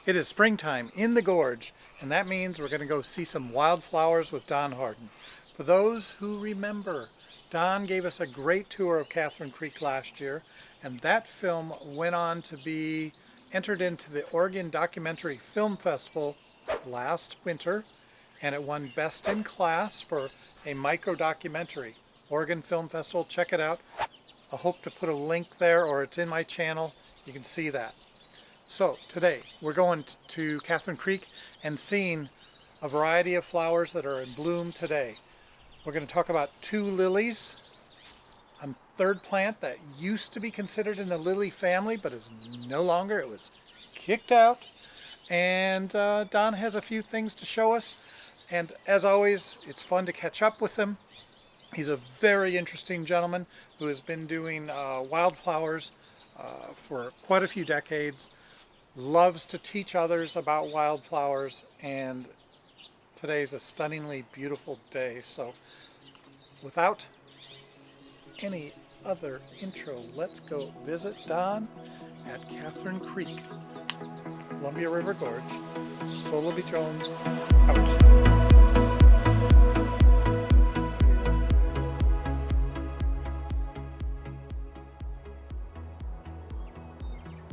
It is springtime in the Gorge, and that means we're going to go see some wildflowers with Don Hardin. For those who remember, Don gave us a great tour of Catherine Creek last year, and that film went on to be entered into the Oregon Documentary Film Festival last winter, and it won Best in Class for a micro documentary. Oregon Film Festival, check it out. I hope to put a link there, or it's in my channel. You can see that. So today we're going to Catherine Creek and seeing a variety of flowers that are in bloom today. We're going to talk about two lilies, a third plant that used to be considered in the lily family but is no longer. It was kicked out. And Don has a few things to show us. And as always, it's fun to catch up with him. He's a very interesting gentleman who has been doing wildflowers for quite a few decades. Loves to teach others about wildflowers, and today's a stunningly beautiful day. So without any other intro, let's go visit Don at Catherine Creek, Columbia River Gorge. Solo Jones out.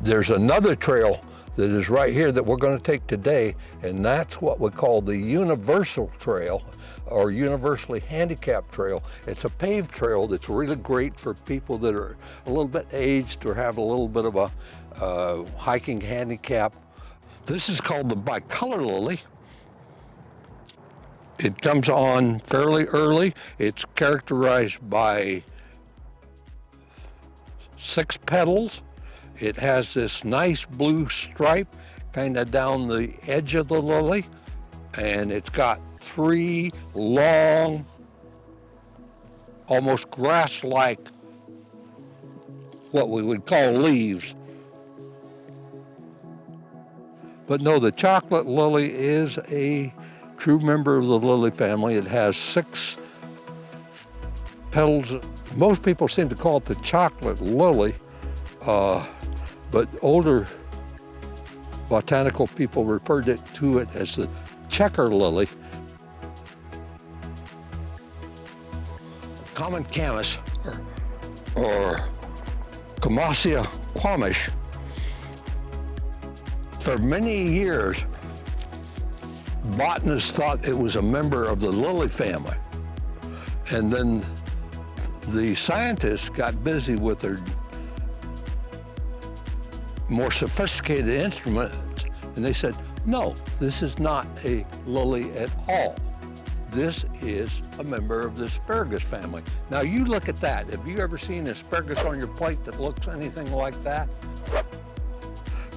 There's another trail that is right here that we're going to take today, and that's what we call the Universal Trail or Universally Handicapped Trail. It's a paved trail that's really great for people that are a little bit aged or have a little bit of a hiking handicap. This is called the bicolor lily. It comes on fairly early. It's characterized by 6 petals. It has this nice blue stripe kind of down the edge of the lily, and it's got 3 long, almost grass-like, what we would call leaves. But no, the chocolate lily is a true member of the lily family. It has 6 petals. Most people seem to call it the chocolate lily. But older botanical people referred to it as the checker lily. Common camas, or Camasia quamish. For many years, botanists thought it was a member of the lily family. And then the scientists got busy with their more sophisticated instruments, and they said, no, this is not a lily at all. This is a member of the asparagus family. Now you look at that. Have you ever seen asparagus on your plate that looks anything like that?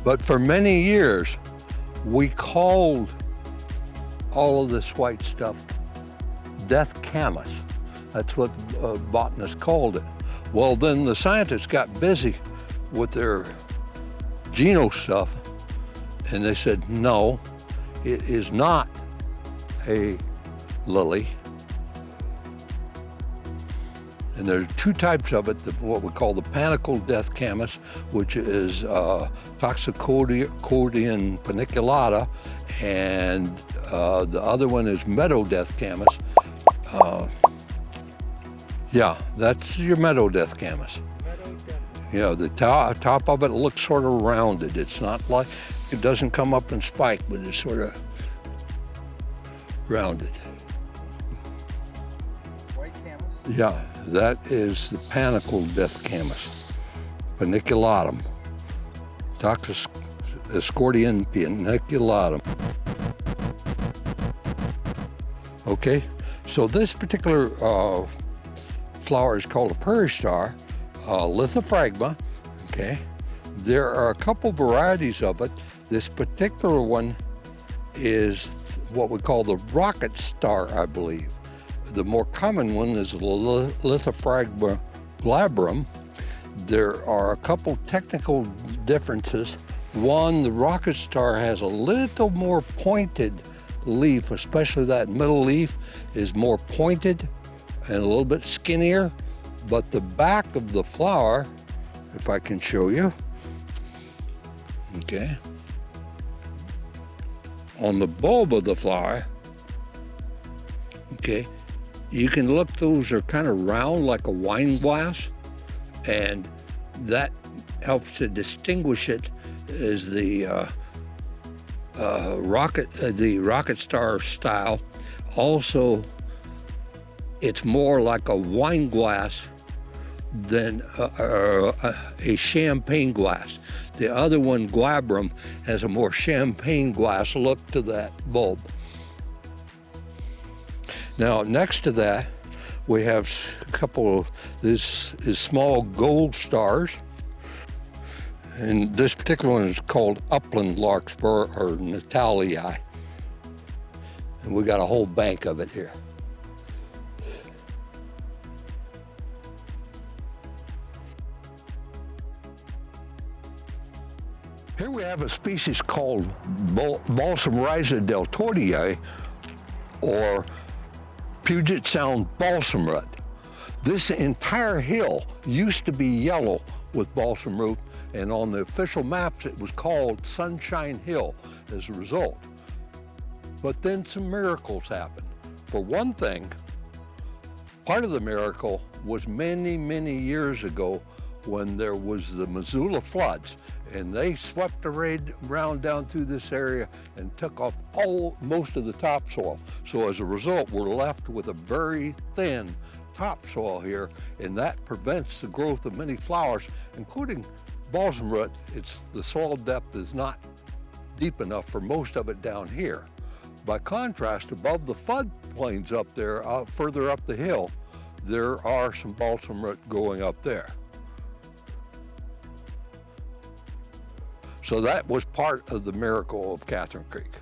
But for many years, we called all of this white stuff Death Camas. That's what botanists called it. Well, then the scientists got busy with their geno stuff, and they said, no, it is not a lily. And there's 2 types of it, what we call the Paniculate Death Camas, which is Toxicodium paniculata, and the other one is Meadow Death Camas. Yeah, that's your Meadow Death Camas. You know, the top of it looks sort of rounded. It's not like, it doesn't come up and spike, but it's sort of rounded. White camas? Yeah, that is the Paniculate Death Camas, paniculatum, Toxicodium paniculatum. Okay, so this particular flower is called a prairie star. Lithophragma, okay? There are a couple varieties of it. This particular one is what we call the rocket star, I believe. The more common one is Lithophragma glabrum. There are a couple technical differences. One, the rocket star has a little more pointed leaf, especially that middle leaf is more pointed and a little bit skinnier. But the back of the flower, if I can show you, okay, on the bulb of the flower, okay, you can look, those are kind of round like a wine glass, and that helps to distinguish it as the rocket star style. Also, it's more like a wine glass than a champagne glass. The other one, glabrum, has a more champagne glass look to that bulb. Now, next to that, we have a couple of, this is small gold stars. And this particular one is called Upland Larkspur, or Natalii. And we got a whole bank of it here. Here we have a species called Balsam deltoidii, or Puget Sound balsam root. This entire hill used to be yellow with balsam root, and on the official maps it was called Sunshine Hill as a result. But then some miracles happened. For one thing, part of the miracle was many, many years ago when there was the Missoula floods, and they swept the ground down through this area and took off most of the topsoil. So as a result, we're left with a very thin topsoil here, and that prevents the growth of many flowers, including balsam root. The soil depth is not deep enough for most of it down here. By contrast, above the floodplains up there, further up the hill, there are some balsam root growing up there. So that was part of the miracle of Catherine Creek.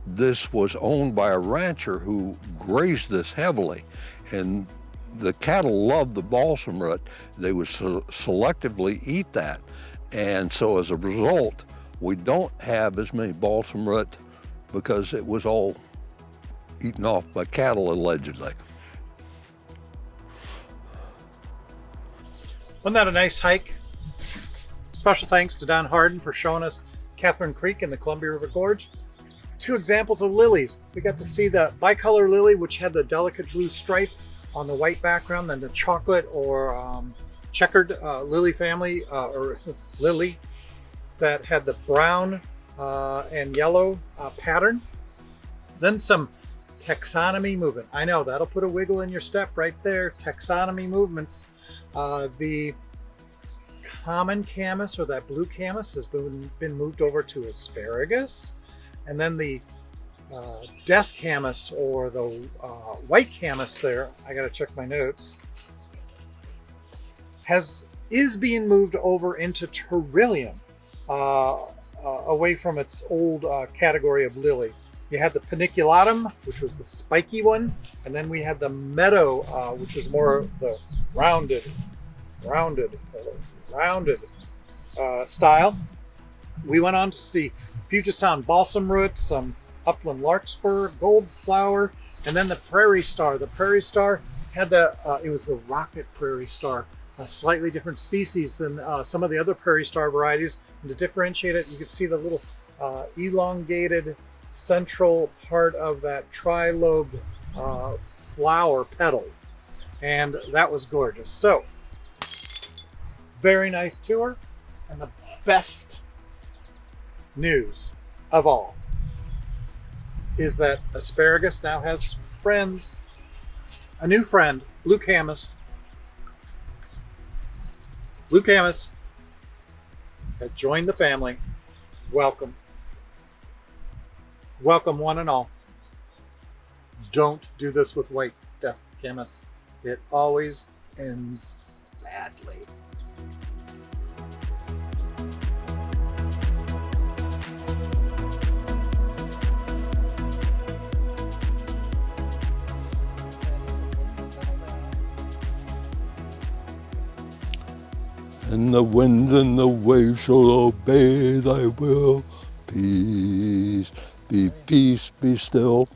This was owned by a rancher who grazed this heavily, and the cattle loved the balsam root. They would selectively eat that, and so as a result, we don't have as many balsam root because it was all eaten off by cattle, allegedly. Wasn't that a nice hike? Special thanks to Don Hardin for showing us Catherine Creek in the Columbia River Gorge. 2 examples of lilies. We got to see the bicolor lily, which had the delicate blue stripe on the white background, then the chocolate or checkered lily family, or lily, that had the brown and yellow pattern. Then some taxonomy movement. I know, that'll put a wiggle in your step right there. Taxonomy movements. The common camas, or that blue camas, has been moved over to asparagus. And then the Death Camas, or the white camas there, I gotta check my notes, is being moved over into trillium, away from its old category of lily. You had the Paniculatum, which was the spiky one, and then we had the Meadow, which was more the rounded style. We went on to see Puget Sound balsam root, some Upland Larkspur, gold flower, and then the prairie star. The prairie star had it was the rocket prairie star, a slightly different species than some of the other prairie star varieties. And to differentiate it, you could see the little elongated central part of that trilobed flower petal, and that was gorgeous. So, very nice tour, and the best news of all is that asparagus now has friends. A new friend, blue camas. Blue camas has joined the family. Welcome. Welcome, one and all. Don't do this with white Death Camas. It always ends badly. And the wind and the waves shall obey thy will. Peace, be still.